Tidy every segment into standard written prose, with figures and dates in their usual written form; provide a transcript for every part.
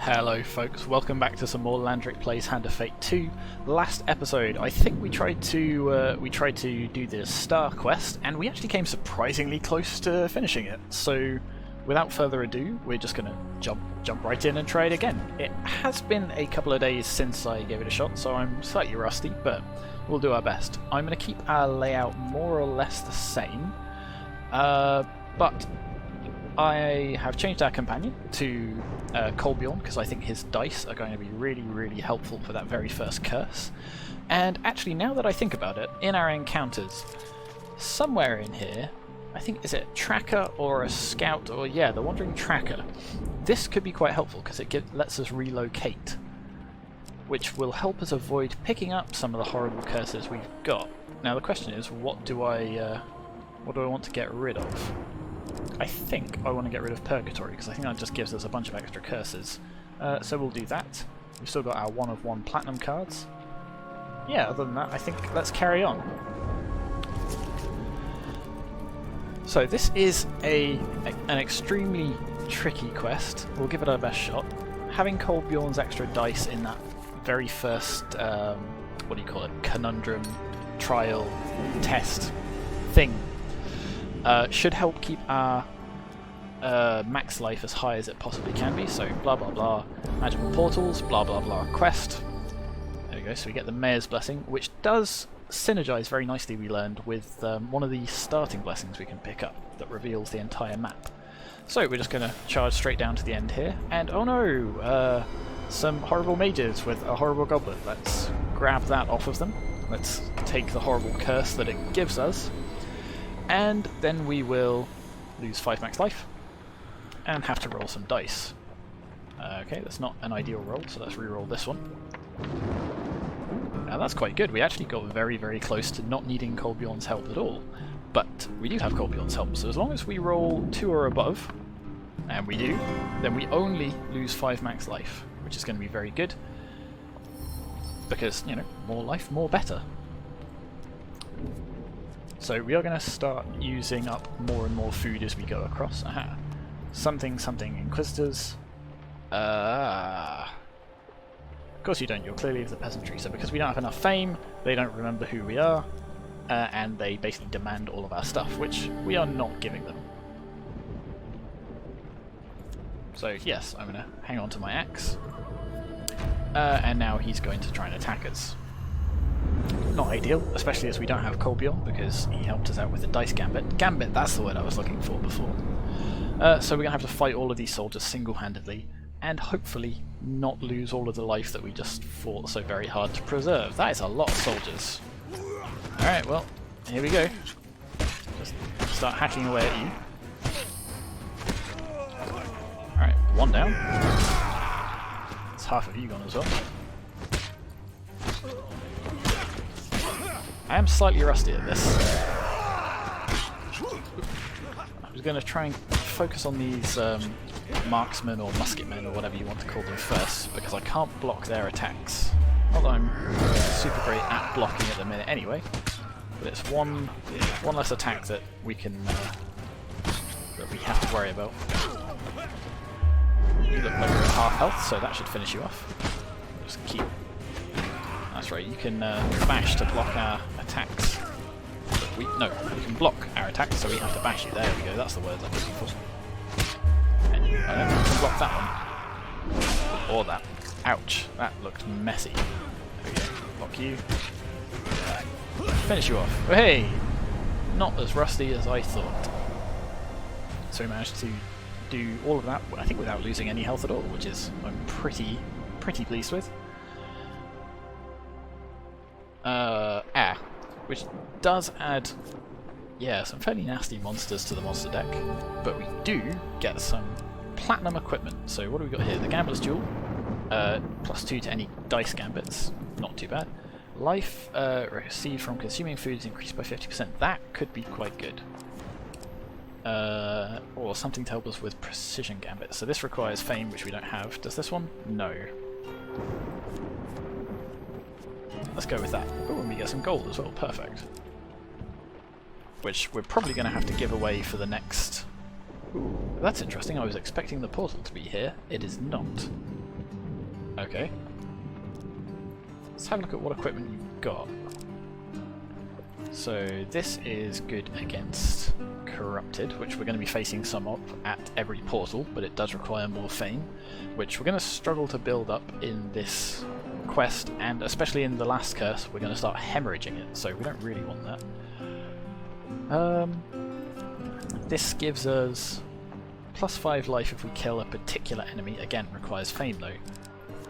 Hello folks, welcome back to some more Landric Plays Hand of Fate 2. Last episode, I think we tried to do the star quest, and we actually came surprisingly close to finishing it. So, without further ado, we're just gonna jump right in and try it again. It has been a couple of days since I gave it a shot, so I'm slightly rusty, but we'll do our best. I'm gonna keep our layout more or less the same, but I have changed our companion to Colbjorn because I think his dice are going to be really helpful for that very first curse. And actually, now that I think about it, in our encounters, somewhere in here, I think, is it a tracker or a scout, or yeah, the wandering tracker. This could be quite helpful because it lets us relocate, which will help us avoid picking up some of the horrible curses we've got. Now the question is, what do I want to get rid of? I think I want to get rid of Purgatory, because I think that just gives us a bunch of extra curses. So we'll do that. We've still got our 1 of 1 platinum cards. Yeah, other than that, I think let's carry on. So this is an extremely tricky quest. We'll give it our best shot. Having Colbjorn's extra dice in that very first, what do you call it, conundrum, trial, test thing, should help keep our max life as high as it possibly can be. So blah blah blah, magical portals, blah blah blah, quest. There we go, so we get the Mayor's Blessing, which does synergize very nicely, we learned, with one of the starting blessings we can pick up that reveals the entire map. So we're just going to charge straight down to the end here, and oh no, some horrible mages with a horrible goblet. Let's grab that off of them. Let's take the horrible curse that it gives us. And then we will lose 5 max life and have to roll some dice. Okay, that's not an ideal roll, so let's re-roll this one. Now that's quite good. We actually got very close to not needing Colbjorn's help at all. But we do have Colbjorn's help, so as long as we roll 2 or above, and we do, then we only lose 5 max life, which is going to be very good. Because, you know, more life, more better. So we are going to start using up more and more food as we go across. Aha. Something Inquisitors. Of course you don't, you're clearly of the peasantry, so because we don't have enough fame, they don't remember who we are, and they basically demand all of our stuff, which we are not giving them. So yes, I'm going to hang on to my axe, and now he's going to try and attack us. Not ideal, especially as we don't have Colbjorn, because he helped us out with the dice gambit. Gambit, that's the word I was looking for before. So we're going to have to fight all of these soldiers single-handedly, and hopefully not lose all of the life that we just fought so very hard to preserve. That is a lot of soldiers. Alright, well, here we go. Just start hacking away at you. Alright, 1 down. It's half of you gone as well. I am slightly rusty at this. I was going to try and focus on these marksmen or musketmen or whatever you want to call them first, because I can't block their attacks. Not that I'm super great at blocking at the minute anyway, but it's one less attack that we can that we have to worry about. You look like you're at half health, so that should finish you off. Just keep. That's right, you can bash to block our attacks. We can block our attacks, so we have to bash you. There we go, that's the word I'm looking for. And I don't think you can block that one. Or that. Ouch, that looked messy. There we go, block you. Finish you off. Oh, hey! Not as rusty as I thought. So we managed to do all of that, I think without losing any health at all, which is I'm pretty pleased with. Which does add, yeah, some fairly nasty monsters to the monster deck, but we do get some platinum equipment. So what do we got here? The Gambler's Jewel, +2 to any dice gambits, not too bad. Life received from consuming food is increased by 50%. That could be quite good. Or something to help us with precision gambits. So this requires fame, which we don't have. Does this one? No. Let's go with that. Oh, and we get some gold as well. Perfect. Which we're probably going to have to give away for the next... Ooh, that's interesting. I was expecting the portal to be here. It is not. Okay. Let's have a look at what equipment you've got. So this is good against Corrupted, which we're going to be facing some up at every portal, but it does require more fame, which we're going to struggle to build up in this quest, and especially in the last curse we're going to start hemorrhaging it, so we don't really want that. This gives us +5 life if we kill a particular enemy, again requires fame though.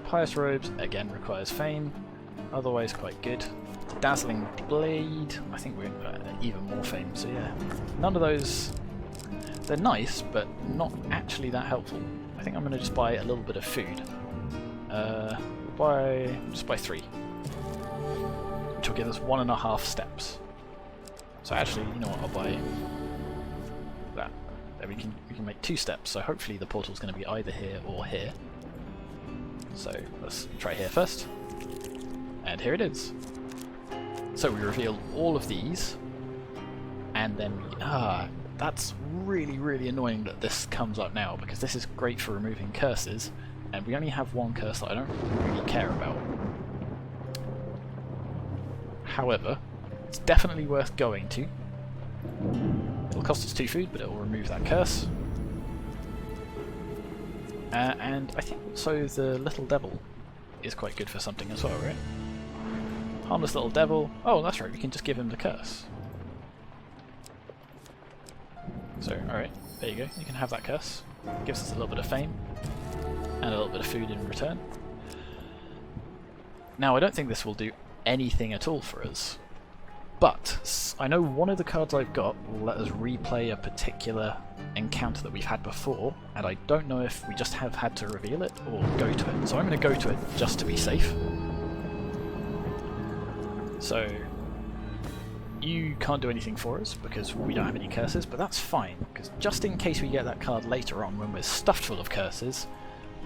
Pious Robes, again requires fame, otherwise quite good. Dazzling Blade, I think we're even more fame, so yeah. None of those, they're nice, but not actually that helpful. I think I'm going to just buy a little bit of food. Just buy 3. Which will give us 1.5 steps. So actually, you know what, I'll buy that. Then we can make 2 steps, so hopefully the portal's going to be either here or here. So let's try here first. And here it is. So we reveal all of these, and then that's really, really annoying that this comes up now, because this is great for removing curses, and we only have one curse that I don't really care about. However, it's definitely worth going to. It'll cost us 2 food, but it will remove that curse. And I think so the little devil is quite good for something as well, right? Harmless little devil. Oh, that's right, we can just give him the curse. So, alright, there you go. You can have that curse. Gives us a little bit of fame and a little bit of food in return. Now, I don't think this will do anything at all for us, but I know one of the cards I've got will let us replay a particular encounter that we've had before, and I don't know if we just have had to reveal it or go to it. So I'm going to go to it just to be safe. So, you can't do anything for us because we don't have any curses, but that's fine, because just in case we get that card later on when we're stuffed full of curses,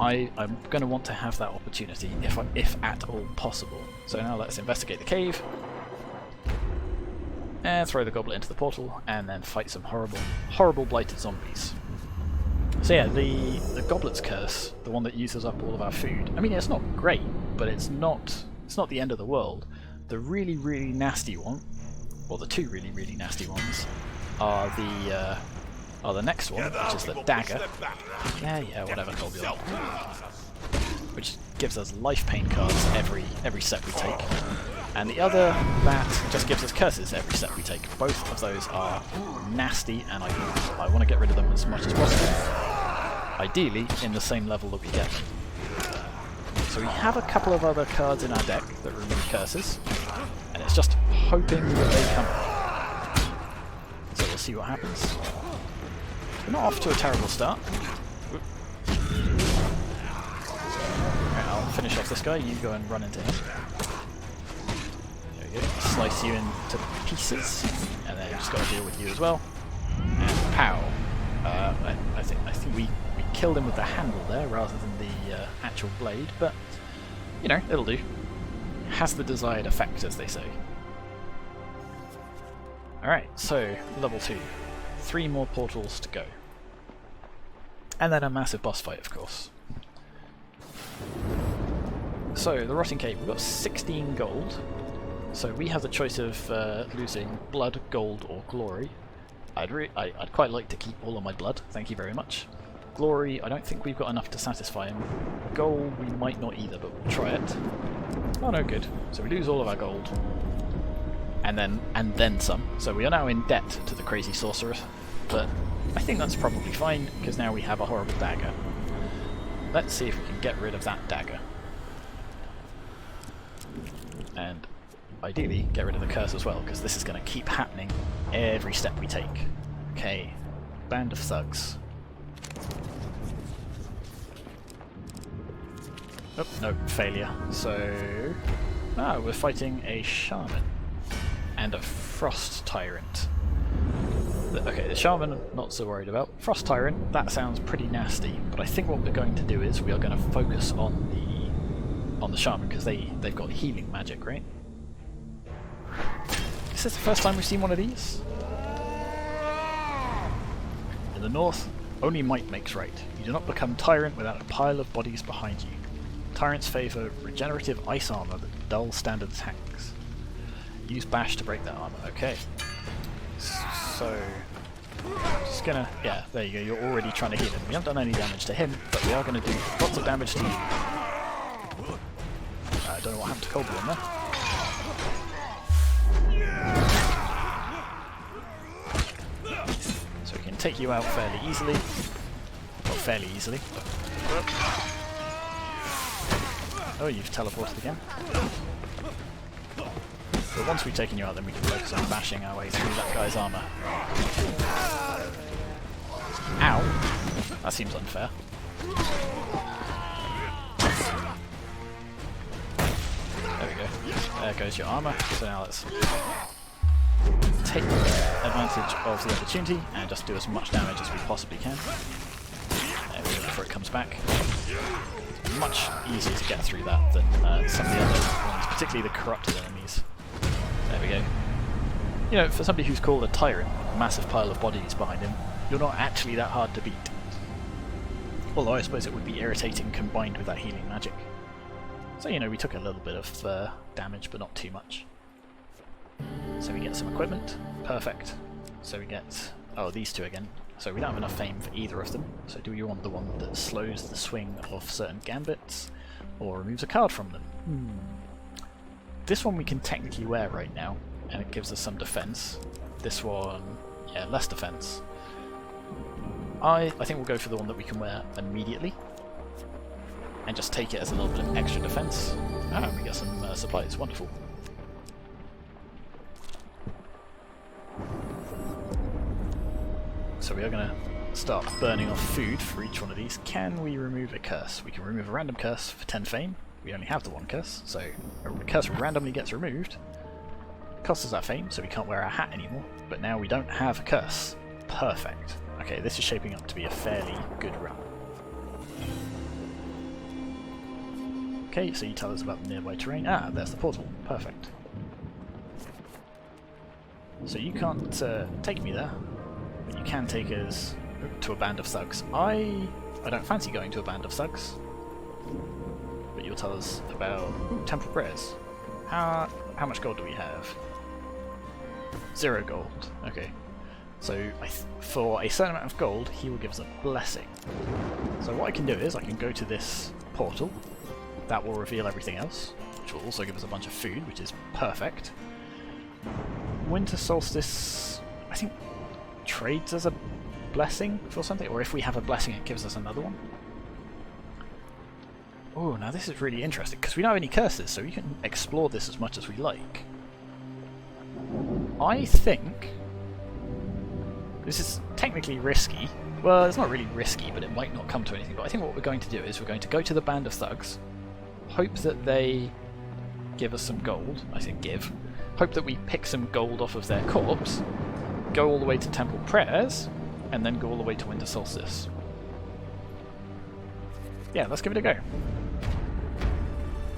I'm going to want to have that opportunity if at all possible. So now let's investigate the cave, and throw the goblet into the portal, and then fight some horrible blighted zombies. So yeah, the goblet's curse, the one that uses up all of our food, I mean it's not great, but it's not the end of the world. The really, really nasty one, or the 2 really, really nasty ones, are the next one, which is the dagger. Yeah, whatever, Colby. Which gives us life pain cards every step we take. And the other, that just gives us curses every step we take. Both of those are nasty, and I want to get rid of them as much as possible. Ideally, in the same level that we get them. So we have a couple of other cards in our deck that remove curses, and it's just hoping that they come up. So we'll see what happens. We're not off to a terrible start. Right, I'll finish off this guy, you go and run into him. There we go, slice you into pieces, and then just got to deal with you as well. And pow! I think we killed him with the handle there rather than the actual blade, but you know, it'll do. Has the desired effect, as they say. Alright, so level 2. 3 more portals to go. And then a massive boss fight, of course. So, the Rotting Cave, we've got 16 gold. So we have the choice of losing blood, gold, or glory. I'd quite like to keep all of my blood, thank you very much. Glory, I don't think we've got enough to satisfy him. Gold, we might not either, but we'll try it. Oh no, good. So we lose all of our gold. And then some. So we are now in debt to the crazy sorcerer, but I think that's probably fine, because now we have a horrible dagger. Let's see if we can get rid of that dagger. And ideally, get rid of the curse as well, because this is going to keep happening every step we take. Okay, band of thugs. Oh, no, failure. So, we're fighting a shaman and a frost tyrant. Okay, the shaman, not so worried about. Frost tyrant, that sounds pretty nasty, but I think what we're going to do is we are going to focus on the shaman, because they've got healing magic, right? Is this the first time we've seen one of these? In the north, only might makes right. You do not become tyrant without a pile of bodies behind you. Tyrants favour regenerative ice armour that dull standard attacks. Use bash to break that armour. Okay. So... just gonna... yeah, there you go, you're already trying to heal him. We haven't done any damage to him, but we are going to do lots of damage to you. I don't know what happened to Colby on there. So we can take you out fairly easily. Well, fairly easily. Oh, you've teleported again. But once we've taken you out, then we can focus on bashing our way through that guy's armour. Ow! That seems unfair. There we go. There goes your armour. So now let's take advantage of the opportunity and just do as much damage as we possibly can. There we go, before it comes back. It's much easier to get through that than some of the other ones, particularly the corrupted enemies. There we go. You know, for somebody who's called a tyrant, a massive pile of bodies behind him, you're not actually that hard to beat. Although I suppose it would be irritating combined with that healing magic. So, you know, we took a little bit of damage, but not too much. So we get some equipment. Perfect. So we get... oh, these two again. So we don't have enough fame for either of them. So do we want the one that slows the swing of certain gambits, or removes a card from them? This one we can technically wear right now, and it gives us some defense. This one, yeah, less defense. I think we'll go for the one that we can wear immediately, and just take it as a little bit of extra defense. Ah, we get some supplies, wonderful. So we are going to start burning off food for each one of these. Can we remove a curse? We can remove a random curse for 10 fame. We only have the one curse, so a curse randomly gets removed. Costs us our fame, so we can't wear our hat anymore, but now we don't have a curse. Perfect. Okay, this is shaping up to be a fairly good run. Okay, so you tell us about the nearby terrain. Ah, there's the portal. Perfect. So you can't take me there, but you can take us to a band of thugs. I don't fancy going to a band of thugs, but you'll tell us about temple prayers. How much gold do we have? 0 gold. Okay. So for a certain amount of gold, he will give us a blessing. So what I can do is I can go to this portal. That will reveal everything else, which will also give us a bunch of food, which is perfect. Winter solstice, I think, trades as a blessing for something, or if we have a blessing it gives us another one. Oh, now this is really interesting, because we don't have any curses, so we can explore this as much as we like. I think this is technically risky. Well, it's not really risky, but it might not come to anything. But I think what we're going to do is we're going to go to the band of thugs, hope that they give us some gold. I think give. Hope that we pick some gold off of their corpse, go all the way to temple prayers, and then go all the way to winter solstice. Yeah, let's give it a go.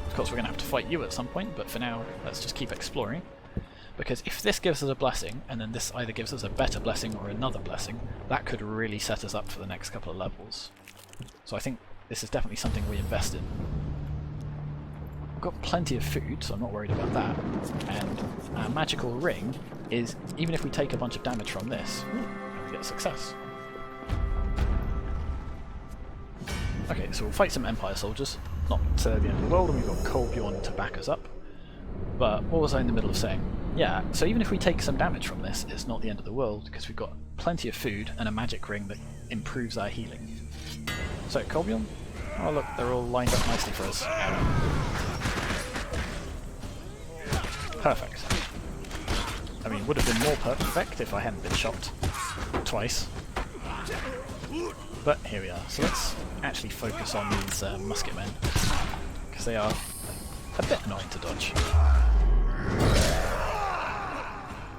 Of course, we're going to have to fight you at some point, but for now, let's just keep exploring. Because if this gives us a blessing, and then this either gives us a better blessing or another blessing, that could really set us up for the next couple of levels. So I think this is definitely something we invest in. We've got plenty of food, so I'm not worried about that. And our magical ring is, even if we take a bunch of damage from this, we get a success. Okay, so we'll fight some Empire soldiers. Not the end of the world, and we've got Colbjorn to back us up. But what was I in the middle of saying? Yeah, so even if we take some damage from this, it's not the end of the world, because we've got plenty of food and a magic ring that improves our healing. So, Colbjorn? Oh look, they're all lined up nicely for us. Perfect. I mean, would have been more perfect if I hadn't been shot twice. But here we are. So let's actually focus on these musket men, because they are a bit annoying to dodge.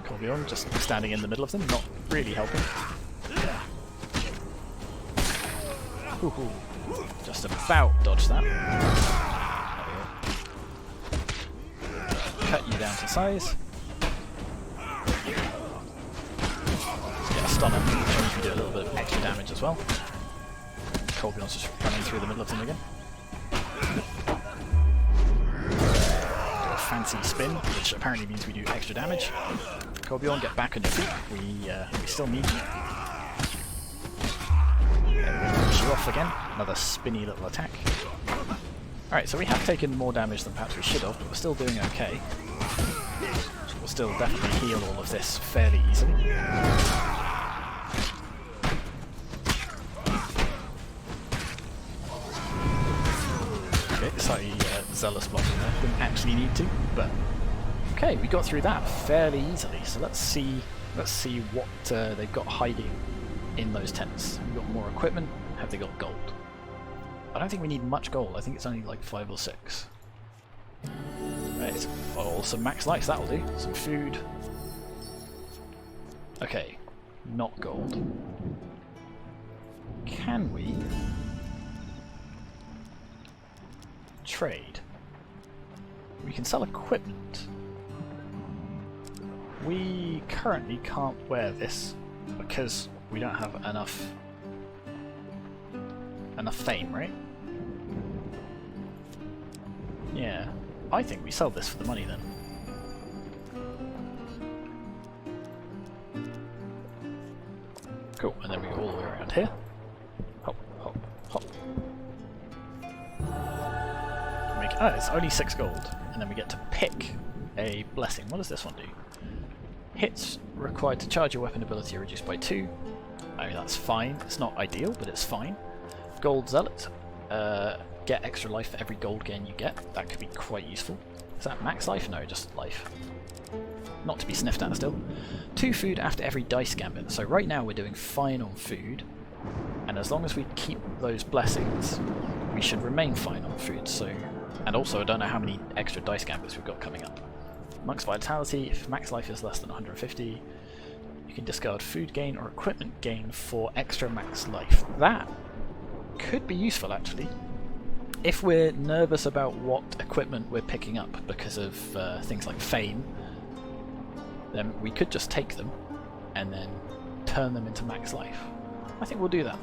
Colbjorn just standing in the middle of them, not really helping. Ooh, just about dodged that. Cut you down to size. Get a stunner, which means we do a little bit of extra damage as well. Colbjorn's just running through the middle of them again. fancy spin, which apparently means we do extra damage. Colbjorn, get back on your feet. We still need you. Push you off again. Another spinny little attack. Alright, so we have taken more damage than perhaps we should have, but we're still doing okay. We'll still definitely heal all of this fairly easily. Okay, slightly zealous blocking there. Didn't actually need to, but okay, we got through that fairly easily. So let's see what they've got hiding in those tents. We've got more equipment. Have they got gold? I don't think we need much gold. I think it's only like 5 or 6. Right. Oh, some max life, that'll do. Some food. Okay, not gold. Can we trade? We can sell equipment. We currently can't wear this because we don't have enough fame, right? Yeah, I think we sell this for the money then. Cool, and then we go all the way around here. Hop, hop, hop. Oh, it's only 6 gold, and then we get to pick a blessing. What does this one do? Hits required to charge your weapon ability are reduced by 2. I mean, that's fine. It's not ideal, but it's fine. Gold Zealot. Get extra life for every gold gain you get. That could be quite useful. Is that max life? No, just life. Not to be sniffed at still. 2 food after every dice gambit. So right now we're doing fine on food, and as long as we keep those blessings, we should remain fine on food. So, and also I don't know how many extra dice gambits we've got coming up. Monk's Vitality. If max life is less than 150, you can discard food gain or equipment gain for extra max life. That could be useful actually. If we're nervous about what equipment we're picking up because of things like fame, then we could just take them and then turn them into max life. I think we'll do that.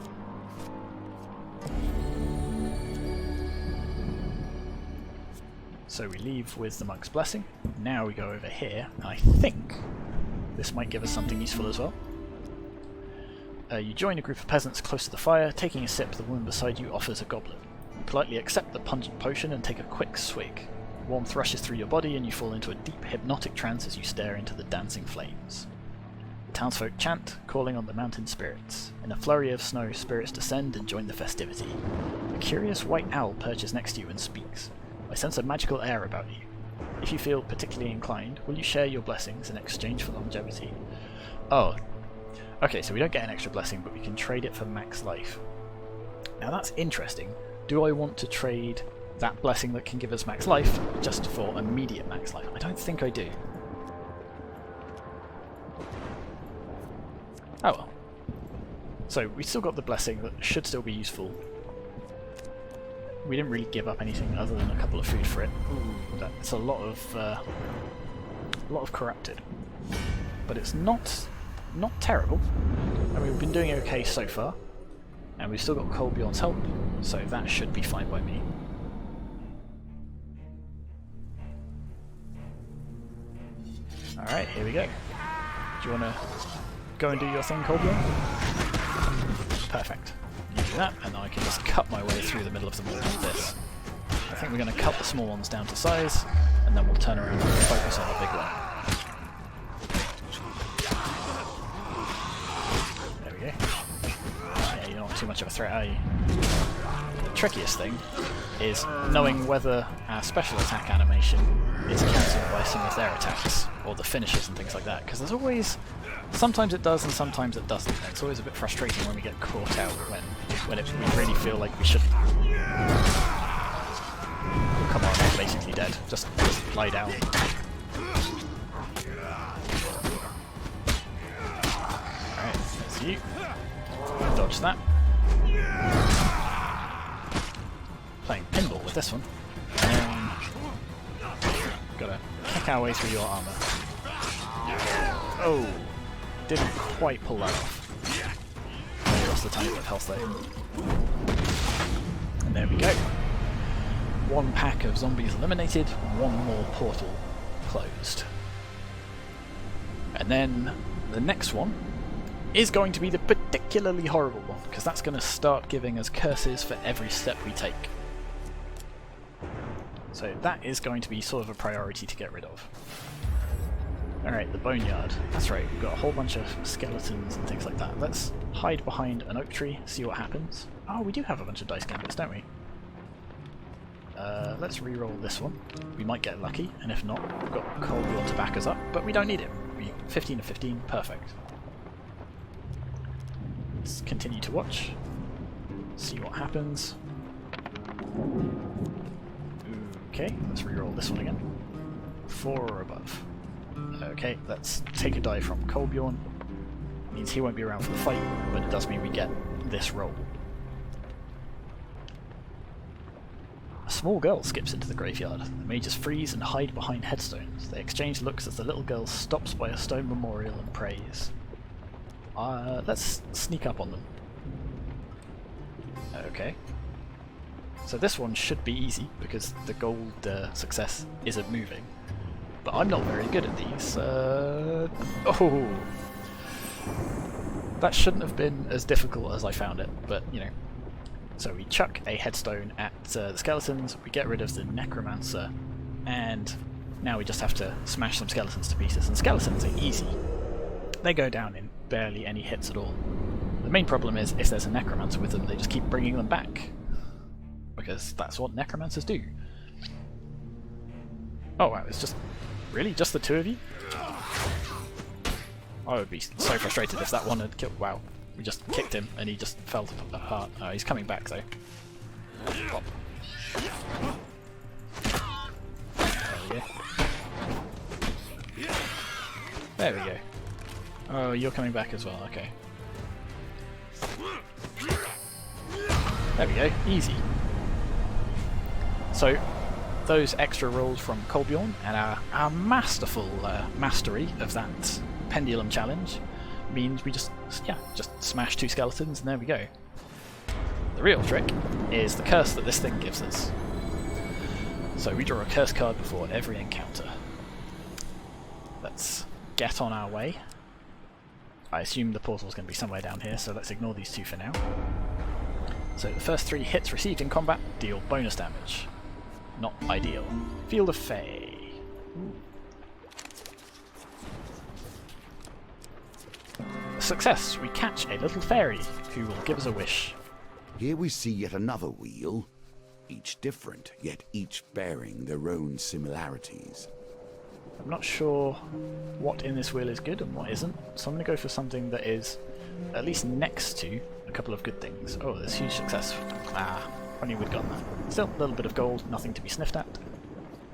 So we leave with the Monk's Blessing. Now we go over here, and I think this might give us something useful as well. You join a group of peasants close to the fire. Taking a sip, the woman beside you offers a goblet. You politely accept the pungent potion and take a quick swig. Warmth rushes through your body and you fall into a deep hypnotic trance as you stare into the dancing flames. The townsfolk chant, calling on the mountain spirits. In a flurry of snow, spirits descend and join the festivity. A curious white owl perches next to you and speaks. I sense a magical air about you. If you feel particularly inclined, will you share your blessings in exchange for longevity? Oh. Okay, so we don't get an extra blessing, but we can trade it for max life. Now that's interesting. Do I want to trade that blessing that can give us max life just for immediate max life? I don't think I do. Oh well. So we still got the blessing that should still be useful. We didn't really give up anything other than a couple of food for it. Ooh, that's a lot of corrupted, but it's not terrible. I mean, we've been doing okay so far, and we've still got Colbjorn's help, so that should be fine by me. Alright, here we go. Do you want to go and do your thing, Colbjorn? Perfect. You do that, and then I can just cut my way through the middle of them all with this. I think we're going to cut the small ones down to size, and then we'll turn around and focus on the big one. There we go. Yeah, you're not too much of a threat, are you? The trickiest thing is knowing whether our special attack animation is cancelled by some of their attacks, or the finishes and things like that, because there's always... Sometimes it does and sometimes it doesn't. It's always a bit frustrating when we get caught out when we really feel like we shouldn't. Come on, I'm basically dead. Just lie down. Alright, there's you. Dodge that. Playing pinball with this one. Gotta kick our way through your armour. Oh! Didn't quite pull that off. I lost a tiny bit of health there. And there we go. 1 pack of zombies eliminated, 1 more portal closed. And then the next one is going to be the particularly horrible one, because that's going to start giving us curses for every step we take. So that is going to be sort of a priority to get rid of. Alright, the boneyard. That's right, we've got a whole bunch of skeletons and things like that. Let's hide behind an oak tree, see what happens. Oh, we do have a bunch of dice gambits, don't we? Let's re-roll this one. We might get lucky, and if not, we've got Colbion to back us up, but we don't need it. 15 of 15, perfect. Let's continue to watch, see what happens. Okay, let's re-roll this one again. 4 or above. Okay, let's take a die from Colbion. Means he won't be around for the fight, but it does mean we get this roll. A small girl skips into the graveyard. The mages freeze and hide behind headstones. They exchange looks as the little girl stops by a stone memorial and prays. Let's sneak up on them. Okay. So this one should be easy, because the gold success isn't moving. But I'm not very good at these. Oh! That shouldn't have been as difficult as I found it, but, you know. So we chuck a headstone at the skeletons, we get rid of the necromancer, and now we just have to smash some skeletons to pieces. And skeletons are easy. They go down in barely any hits at all. The main problem is, if there's a necromancer with them, they just keep bringing them back. Because that's what necromancers do. Oh wow, it's just... Really? Just the two of you? I would be so frustrated if that one had killed... Wow. We just kicked him and he just fell apart. Oh, he's coming back though. Pop. There we go. There we go. Oh, you're coming back as well, okay. There we go, easy. So, those extra rolls from Colbion and our masterful mastery of that pendulum challenge means we just smash 2 skeletons and there we go. The real trick is the curse that this thing gives us. So we draw a curse card before every encounter. Let's get on our way. I assume the portal's going to be somewhere down here, so let's ignore these 2 for now. So the first 3 hits received in combat deal bonus damage. Not ideal. Field of Fae. Success! We catch a little fairy who will give us a wish. Here we see yet another wheel, each different, yet each bearing their own similarities. I'm not sure what in this wheel is good and what isn't, so I'm going to go for something that is at least next to a couple of good things. Oh, there's huge success. Ah, only we'd gotten that. Still, a little bit of gold, nothing to be sniffed at.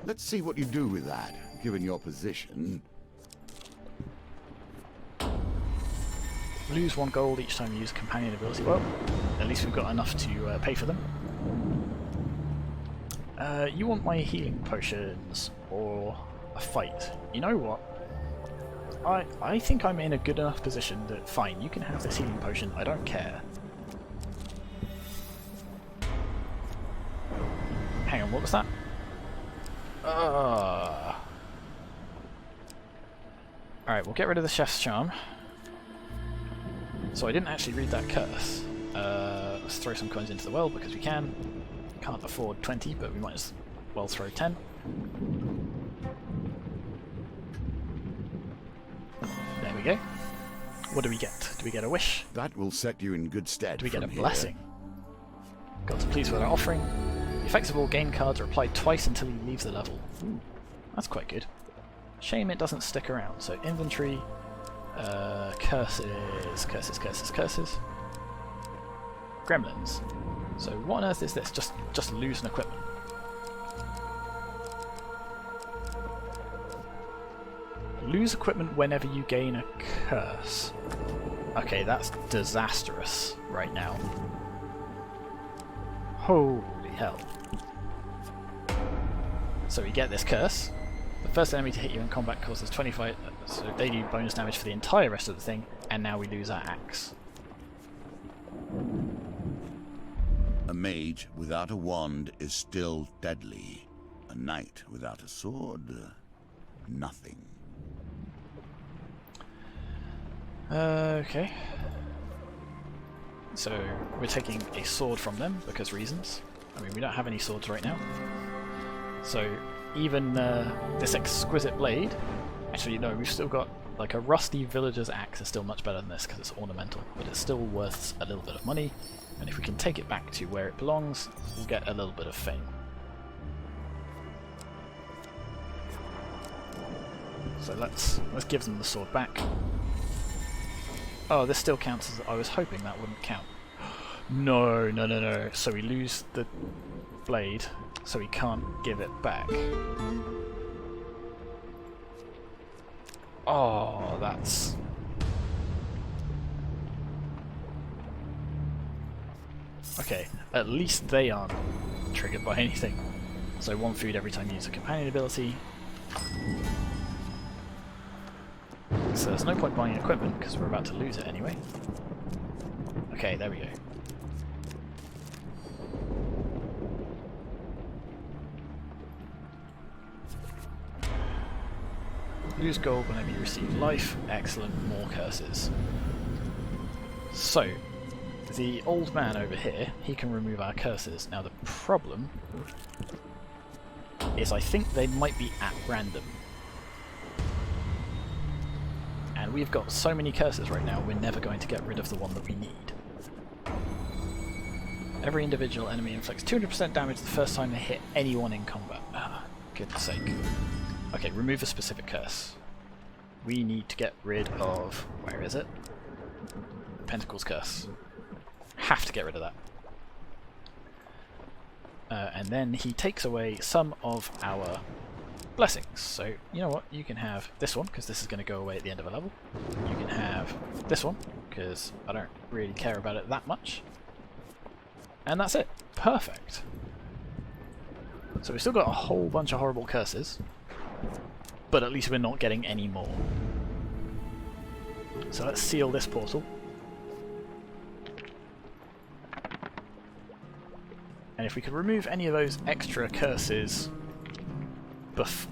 Let's see what you do with that, given your position. Lose 1 gold each time you use a companion ability. Well, at least we've got enough to pay for them. You want my healing potions or a fight? You know what? I think I'm in a good enough position that fine, you can have this healing potion, I don't care. Hang on, what was that? Alright, we'll get rid of the chef's charm. So I didn't actually read that curse. Let's throw some coins into the well because we can. Can't afford 20, but we might as well throw 10. There we go. What do we get? Do we get a wish? That will set you in good stead. Do we get a from blessing? Gods are pleased with our offering. The effects of all game cards are applied twice until he leaves the level. Ooh, that's quite good. Shame it doesn't stick around. So inventory, curses. Gremlins. So what on earth is this? Just lose an equipment. Lose equipment whenever you gain a curse. Okay, that's disastrous right now. Holy hell. So we get this curse. The first enemy to hit you in combat causes 25, so they do bonus damage for the entire rest of the thing, and now we lose our axe. A mage without a wand is still deadly. A knight without a sword nothing. Okay. So we're taking a sword from them because reasons. I mean, we don't have any swords right now. So even this exquisite blade, actually no, we've still got like a rusty villager's axe is still much better than this because it's ornamental, but it's still worth a little bit of money. And if we can take it back to where it belongs, we'll get a little bit of fame. So let's give them the sword back. Oh, this still counts as... I was hoping that wouldn't count. No, no, no, no. So we lose the blade, so we can't give it back. Oh, that's... Okay, at least they aren't triggered by anything. So 1 food every time you use a companion ability. So there's no point buying equipment because we're about to lose it anyway. Okay, there we go. Lose gold whenever you receive life. Excellent, more curses. So, the old man over here, he can remove our curses. Now the problem is I think they might be at random. And we've got so many curses right now, we're never going to get rid of the one that we need. Every individual enemy inflicts 200% damage the first time they hit anyone in combat. Ah, goodness sake. Okay, remove a specific curse. We need to get rid of... where is it? Pentacle's Curse. Have to get rid of that. And then he takes away some of our blessings. So, you know what? You can have this one, because this is going to go away at the end of a level. You can have this one, because I don't really care about it that much. And that's it. Perfect. So we've still got a whole bunch of horrible curses, but at least we're not getting any more. So let's seal this portal. And if we could remove any of those extra curses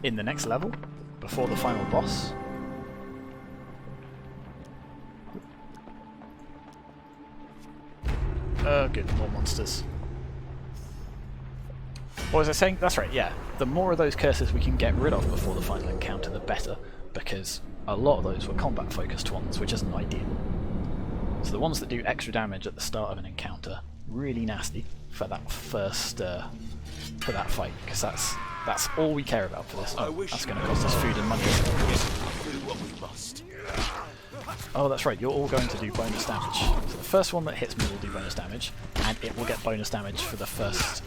in the next level, before the final boss. Oh good, more monsters. What was I saying? That's right, yeah. The more of those curses we can get rid of before the final encounter, the better, because a lot of those were combat-focused ones, which isn't ideal. So the ones that do extra damage at the start of an encounter, really nasty for that first, for that fight, because that's all we care about for this. Oh, that's going to cost us food and money. Oh, that's right, you're all going to do bonus damage. So the first one that hits me will do bonus damage, and it will get bonus damage for the first...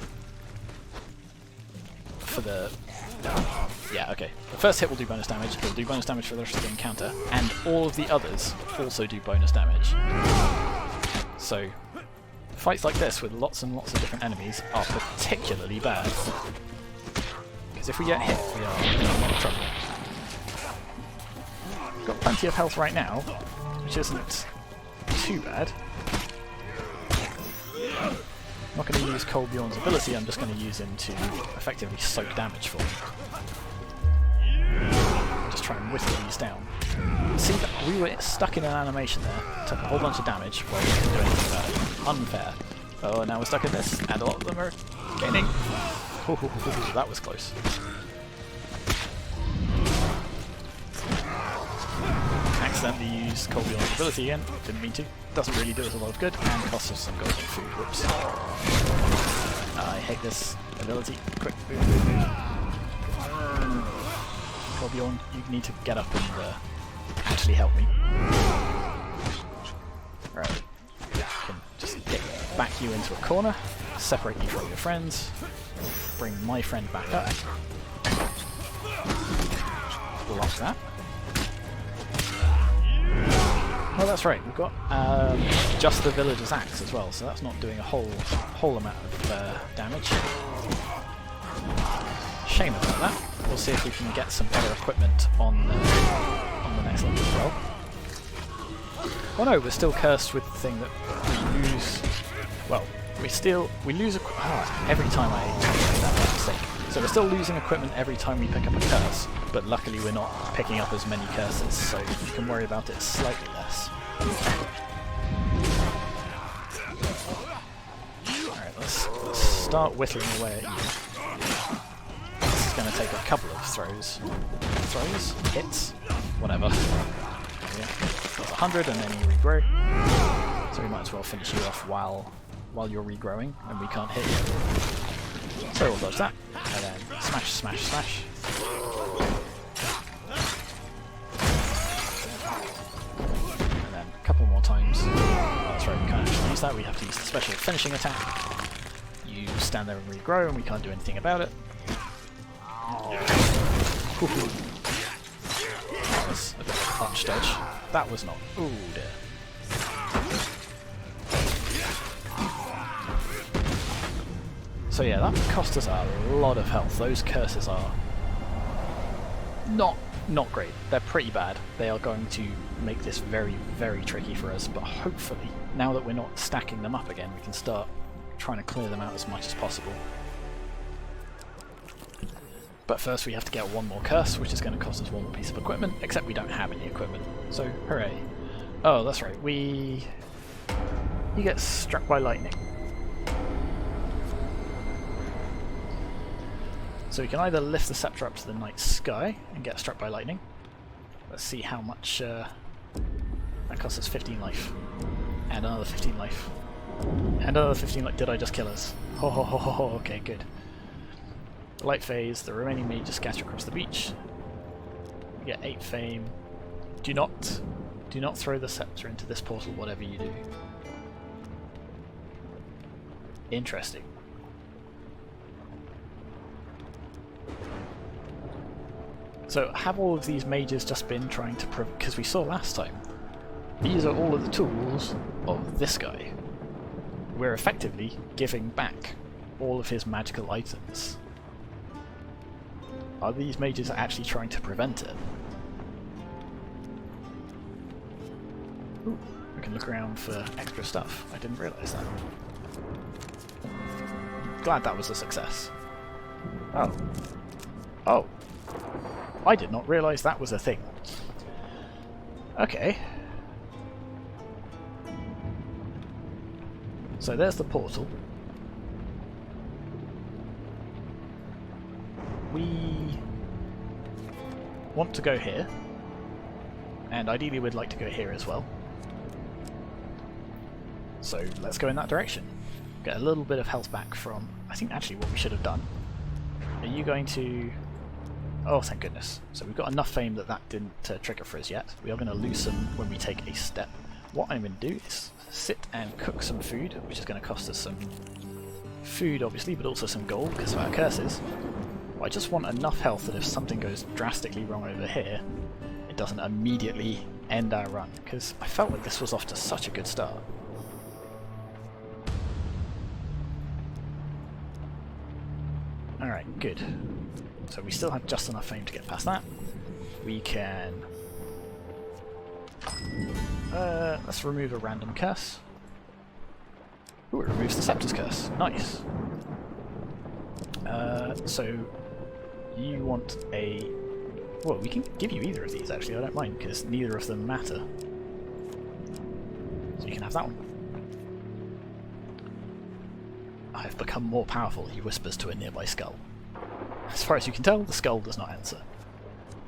yeah, okay. The first hit will do bonus damage, it'll do bonus damage for the rest of the encounter, and all of the others also do bonus damage. So, fights like this with lots and lots of different enemies are particularly bad. Because if we get hit, we are in a lot of trouble. We've got plenty of health right now, which isn't too bad. I'm not going to use Colbjorn's ability, I'm just going to use him to effectively soak damage for him. Just try and whittle these down. See, that we were stuck in an animation there, took a whole bunch of damage while we couldn't do anything about it. Unfair. Oh, now we're stuck in this, and a lot of them are gaining. That was close. Accidentally used Colbjorn's ability again, didn't mean to. Doesn't really do us a lot of good, and costs us some golden food. Whoops. I hate this ability. Quick, move, move, move. Colbjorn, you need to get up and actually help me. Right. Can just back you into a corner, separate you from your friends, bring my friend back up. Block that. Oh, that's right, we've got just the villager's axe as well, so that's not doing a whole amount of damage. Shame about that. We'll see if we can get some better equipment on the next level as well. Oh no, we're still cursed with the thing that we lose. Well, we lose a... every time I make that mistake. So we're still losing equipment every time we pick up a curse, but luckily we're not picking up as many curses, so you can worry about it slightly less. Alright, let's start whittling away at you. This is going to take a couple of throws. Throws? Hits? Whatever. Yeah. That's 100 and then you regrow. So we might as well finish you off while you're regrowing and we can't hit you. So we'll dodge that. And then smash, smash, smash. And then a couple more times. Oh, that's right, we can't actually use that. We have to use the special finishing attack. You stand there and regrow and we can't do anything about it. That was a bit of a clutch dodge. That was not. Ooh dear. So yeah, that cost us a lot of health. Those curses are not great. They're pretty bad. They are going to make this very, very tricky for us, but hopefully, now that we're not stacking them up again, we can start trying to clear them out as much as possible. But first we have to get one more curse, which is going to cost us one more piece of equipment, except we don't have any equipment. So, hooray. Oh, that's right, you get struck by lightning. So we can either lift the scepter up to the night sky and get struck by lightning. Let's see how much that costs us 15 life. And another 15 life. And another 15 life. Did I just kill us? Ho ho ho ho ho, okay, good. Light phase, the remaining mages scatter across the beach. We get 8 fame. Do not throw the scepter into this portal, whatever you do. Interesting. So have all of these mages just been trying to because we saw last time, these are all of the tools of this guy. We're effectively giving back all of his magical items. Are these mages actually trying to prevent it? Ooh, we can look around for extra stuff. I didn't realise that. Glad that was a success. Oh. Oh. I did not realise that was a thing. Okay. So there's the portal. We want to go here. And ideally we'd like to go here as well. So let's go in that direction. Get a little bit of health back from, I think actually what we should have done. Are you going to... Oh, thank goodness. So we've got enough fame that didn't trigger for us yet. We are going to lose some when we take a step. What I'm going to do is sit and cook some food, which is going to cost us some food obviously, but also some gold because of our curses. But I just want enough health that if something goes drastically wrong over here, it doesn't immediately end our run, because I felt like this was off to such a good start. Alright, good. So we still have just enough fame to get past that. We can... let's remove a random curse. Ooh, it removes the Scepter's curse. Nice. So you want a... Well, we can give you either of these actually, I don't mind, because neither of them matter. So you can have that one. I have become more powerful, he whispers to a nearby skull. As far as you can tell, the skull does not answer.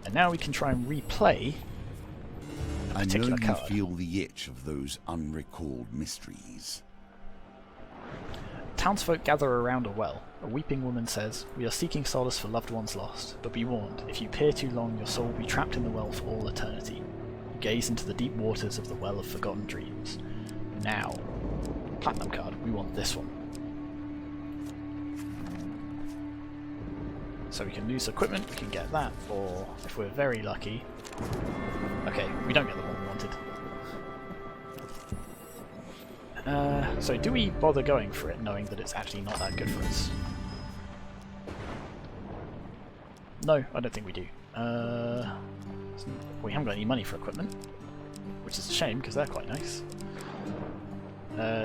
And now we can try and replay a particular card. I know you feel the itch of those unrecalled mysteries. Townsfolk gather around a well. A weeping woman says, "We are seeking solace for loved ones lost, but be warned, if you peer too long, your soul will be trapped in the well for all eternity. You gaze into the deep waters of the well of forgotten dreams. Now, platinum card, we want this one." So we can lose equipment, we can get that, or if we're very lucky... Okay, we don't get the one we wanted. So do we bother going for it, knowing that it's actually not that good for us? No, I don't think we do. We haven't got any money for equipment, which is a shame, because they're quite nice. We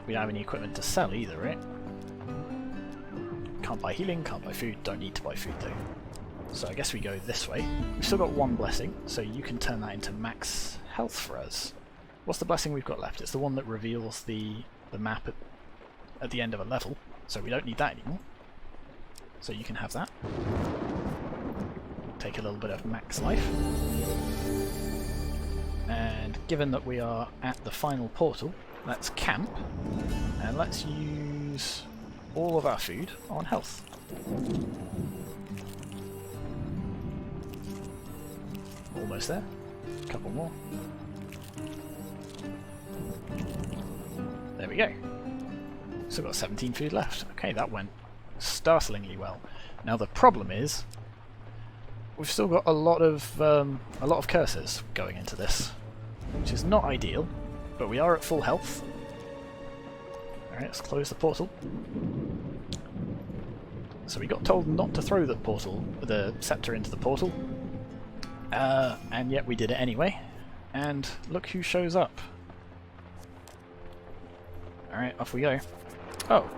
don't have any equipment to sell either, right? Can't buy healing, can't buy food, don't need to buy food though. So I guess we go this way. We've still got one blessing, so you can turn that into max health for us. What's the blessing we've got left? It's the one that reveals the map at the end of a level, so we don't need that anymore. So you can have that. Take a little bit of max life. And given that we are at the final portal, let's camp, and let's use all of our food on health. Almost there. A couple more. There we go. Still got 17 food left. Okay, that went startlingly well. Now the problem is, we've still got a lot of curses going into this, which is not ideal, but we are at full health. Alright, let's close the portal. So we got told not to throw the scepter into the portal, and yet we did it anyway, and look who shows up. Alright, off we go. Oh!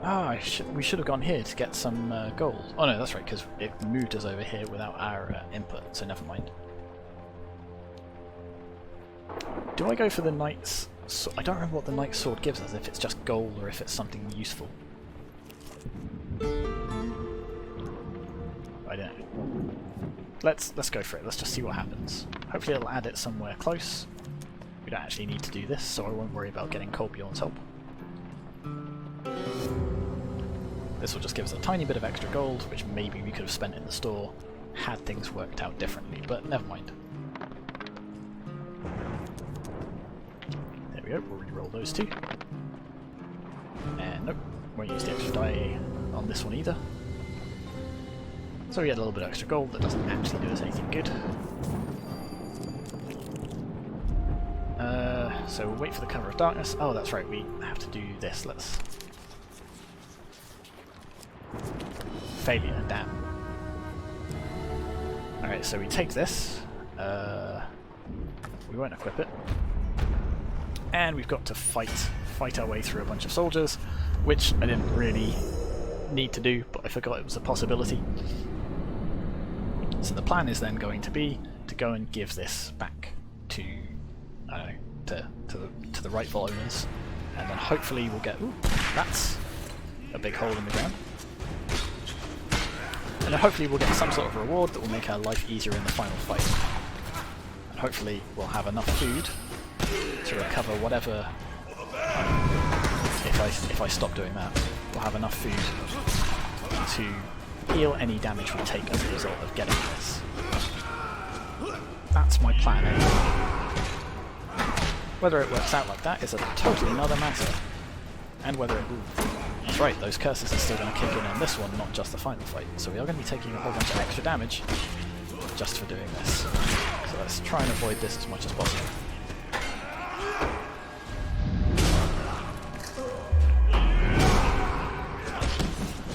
Ah, we should have gone here to get some gold. Oh no, that's right, because it moved us over here without our input, so never mind. Do I go for the knight's sword? I don't remember what the knight's sword gives us, if it's just gold or if it's something useful. I don't know. Let's go for it. Let's just see what happens. Hopefully it'll add it somewhere close. We don't actually need to do this, so I won't worry about getting Colbjorn's help. This will just give us a tiny bit of extra gold, which maybe we could have spent in the store had things worked out differently, but never mind. There we go, we'll re-roll those two. And nope, won't use the extra die on this one either. So we get a little bit of extra gold that doesn't actually do us anything good. So we'll wait for the cover of darkness. Oh, that's right, we have to do this. Let's... Failure, damn. Alright, so we take this. We won't equip it. And we've got to fight our way through a bunch of soldiers, which I didn't really need to do, but I forgot it was a possibility. So the plan is then going to be to go and give this back to, I don't know, to the rightful owners, and then hopefully we'll get... Ooh, that's a big hole in the ground. And then hopefully we'll get some sort of reward that will make our life easier in the final fight. And hopefully we'll have enough food to recover whatever... If I stop doing that, we'll have enough food to heal any damage we take as a result of getting this. That's my plan anyway. Whether it works out like that is a totally another matter. And whether it... Ooh, that's right, those curses are still going to kick in on this one, not just the final fight. So we are going to be taking a whole bunch of extra damage just for doing this. So let's try and avoid this as much as possible.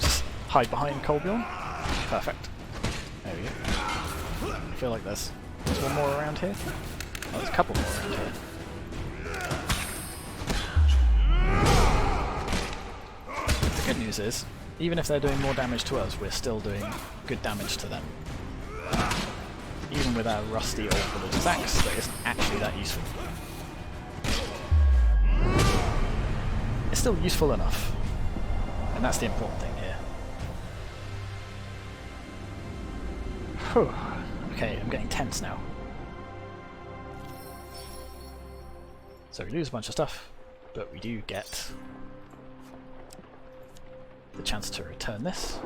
Just hide behind Colbjorn. Perfect. There we go. I feel like there's one more around here. Oh, there's a couple more around here. The good news is, even if they're doing more damage to us, we're still doing good damage to them. Even with our rusty old villager's axe, that isn't actually that useful. It's still useful enough, and that's the important thing here. Whew. Okay, I'm getting tense now. So we lose a bunch of stuff, but we do get the chance to return this,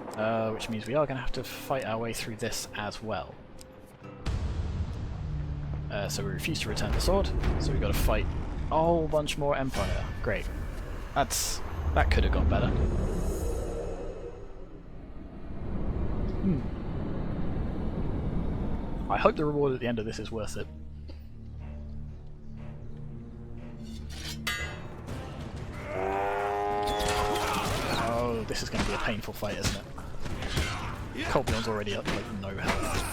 which means we are going to have to fight our way through this as well. So we refuse to return the sword, so we've got to fight a whole bunch more Empire. Great. That could have gone better. I hope the reward at the end of this is worth it. Oh, this is going to be a painful fight, isn't it? Colbjorn's already up like no health.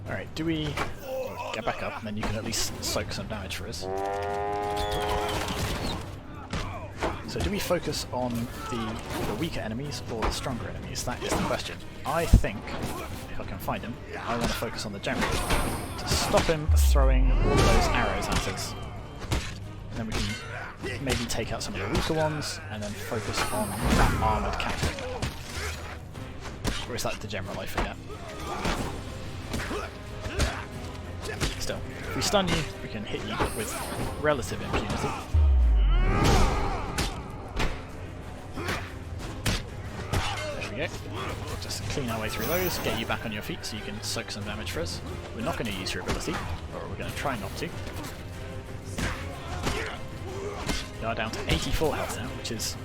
Alright, do we get back up and then you can at least soak some damage for us? So do we focus on the weaker enemies or the stronger enemies? That is the question. I think, if I can find him, I want to focus on the general to stop him throwing all of those arrows at us. Then we can maybe take out some of the weaker ones and then focus on that armoured captain. Or is that the general? I forget. Still, if we stun you, we can hit you with relative impunity. There we go. Just clean our way through those, get you back on your feet so you can soak some damage for us. We're not going to use your ability, or we're going to try not to. We are down to 84 health now, which is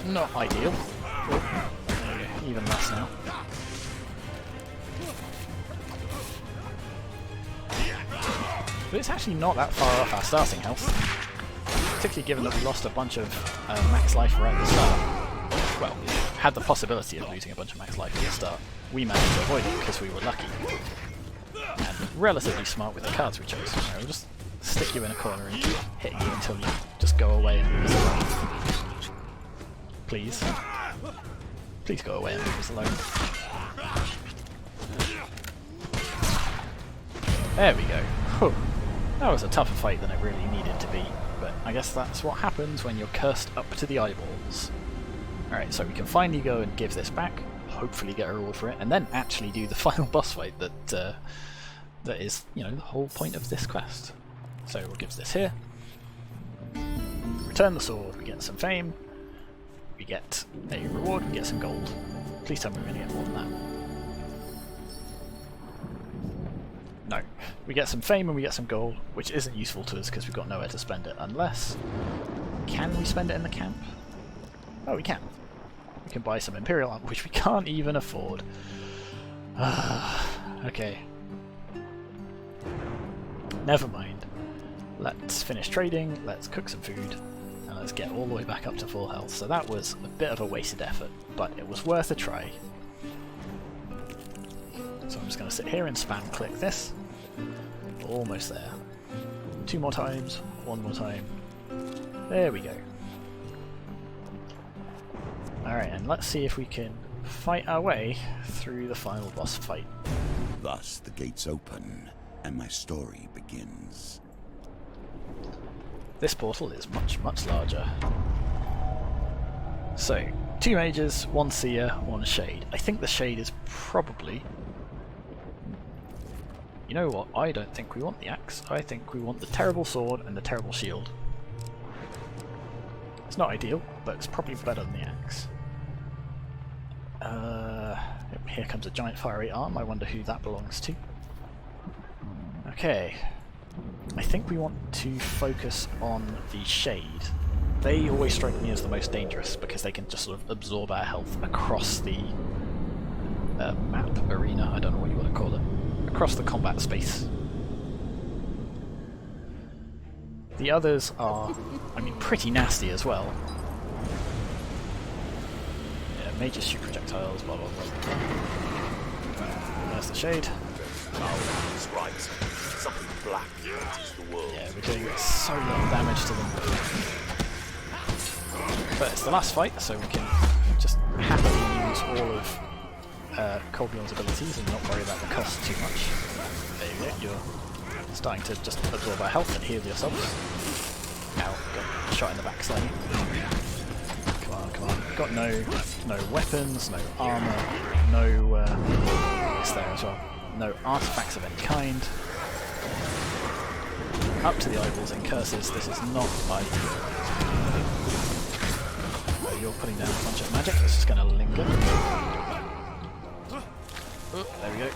not ideal. Oh, there we go, even less now. But it's actually not that far off our starting health, particularly given that we lost a bunch of max life right at the start. Well, we had the possibility of losing a bunch of max life at the start. We managed to avoid it because we were lucky. And relatively smart with the cards we chose. We'll just stick you in a corner and keep hitting you until you just go away and leave us alone. Please. Please go away and leave us alone. There we go. Whew. That was a tougher fight than it really needed to be, but I guess that's what happens when you're cursed up to the eyeballs. Alright, so we can finally go and give this back, hopefully get a reward for it, and then actually do the final boss fight that that is, you know, the whole point of this quest. So we'll give this here. Return the sword, we get some fame, we get a reward, we get some gold. Please tell me we're going to get more than that. No. We get some fame and we get some gold, which isn't useful to us because we've got nowhere to spend it, unless... Can we spend it in the camp? Oh, we can. We can buy some Imperial armor, which we can't even afford. Okay. Never mind. Let's finish trading, let's cook some food, and let's get all the way back up to full health. So that was a bit of a wasted effort, but it was worth a try. So I'm just going to sit here and spam click this. Almost there. 2 more times, 1 more time. There we go. Alright, and let's see if we can fight our way through the final boss fight. Thus the gates open, and my story begins. This portal is much, much larger. So, 2 mages, 1 seer, 1 shade. I think the shade is probably... You know what, I don't think we want the axe. I think we want the terrible sword and the terrible shield. It's not ideal, but it's probably better than the axe. Here comes a giant fiery arm. I wonder who that belongs to. Okay. I think we want to focus on the shade. They always strike me as the most dangerous because they can just sort of absorb our health across the map, arena, I don't know what you want to call it. Across the combat space. The others are, I mean, pretty nasty as well. Yeah, mages shoot projectiles, blah blah blah. There's the shade. Oh, that's right. Something black enters the world. Yeah, we're doing so little damage to them. But it's the last fight, so we can just happily use all of Colbjorn's abilities and not worry about the cost too much. There you go, you're starting to just absorb our health and heal yourself. Ow, got shot in the back slightly. Come on, come on. Got no weapons, no armour, no... it's there as well. No artifacts of any kind. Up to the eyeballs in curses, this is not ideal. So you're putting down a bunch of magic, it's just going to linger. There we go.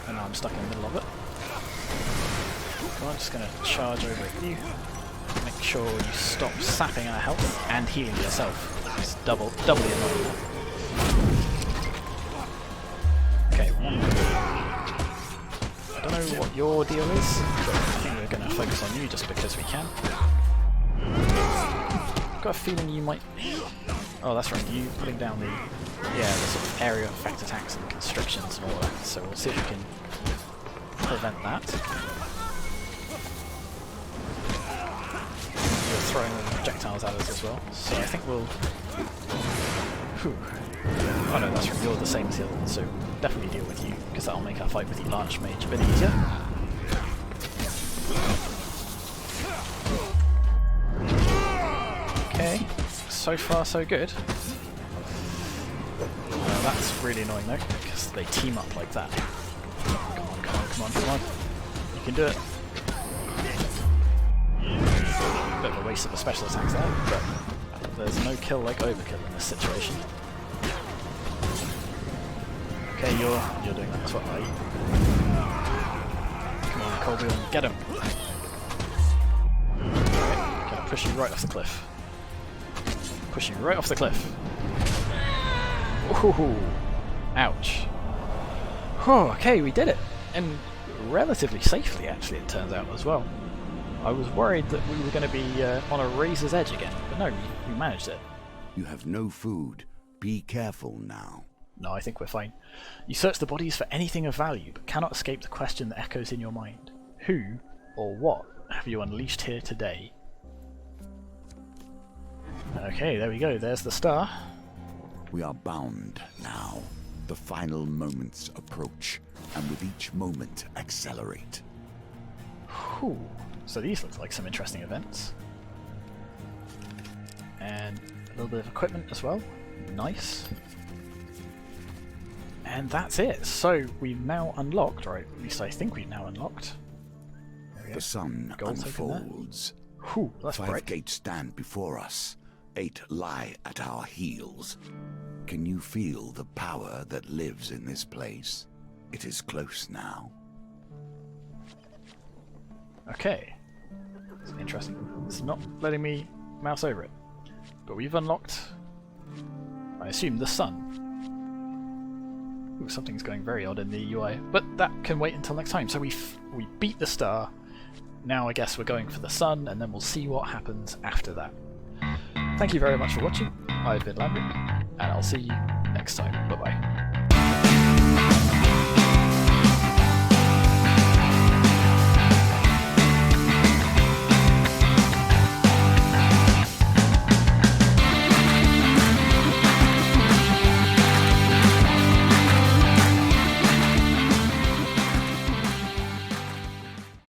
And now I'm stuck in the middle of it. Come on, I'm just going to charge over at you. Make sure you stop sapping our health and healing yourself. It's doubly annoying. Okay, I don't know what your deal is, but I think we're going to focus on you just because we can. I've got a feeling you might... Oh, that's right, you putting down the sort of area effect attacks and constrictions and all that, so we'll see if we can prevent that. You're throwing projectiles at us as well, so I think we'll... Whew. Oh no, that's right, you're the same as the other one, so definitely deal with you, because that'll make our fight with the Archmage a bit easier. Okay, so far so good. That's really annoying though, because they team up like that. Come on, come on, come on, come on. You can do it. Bit of a waste of a special attacks there, but there's no kill like overkill in this situation. Okay, you're doing that as well, are you? Come on, Colby, get him! Alright, gonna push you right off the cliff. Push you right off the cliff. Ooh, ouch. Oh, okay, we did it! And relatively safely, actually, it turns out as well. I was worried that we were going to be on a razor's edge again, but no, we managed it. You have no food. Be careful now. No, I think we're fine. You search the bodies for anything of value, but cannot escape the question that echoes in your mind. Who, or what, have you unleashed here today? Okay, there we go, there's the star. We are bound now. The final moments approach, and with each moment accelerate. Whew. So these look like some interesting events. And a little bit of equipment as well. Nice. And that's it. So we've now unlocked, or at least I think we've now unlocked. The sun unfolds. Whew, that's 5 bright. gates stand before us. 8 lie at our heels. Can you feel the power that lives in this place? It is close now. Okay. It's interesting. It's not letting me mouse over it. But we've unlocked, I assume, the sun. Ooh, something's going very odd in the UI. But that can wait until next time. So we beat the star. Now I guess we're going for the sun, and then we'll see what happens after that. Thank you very much for watching. I've been Landric, and I'll see you next time. Bye bye.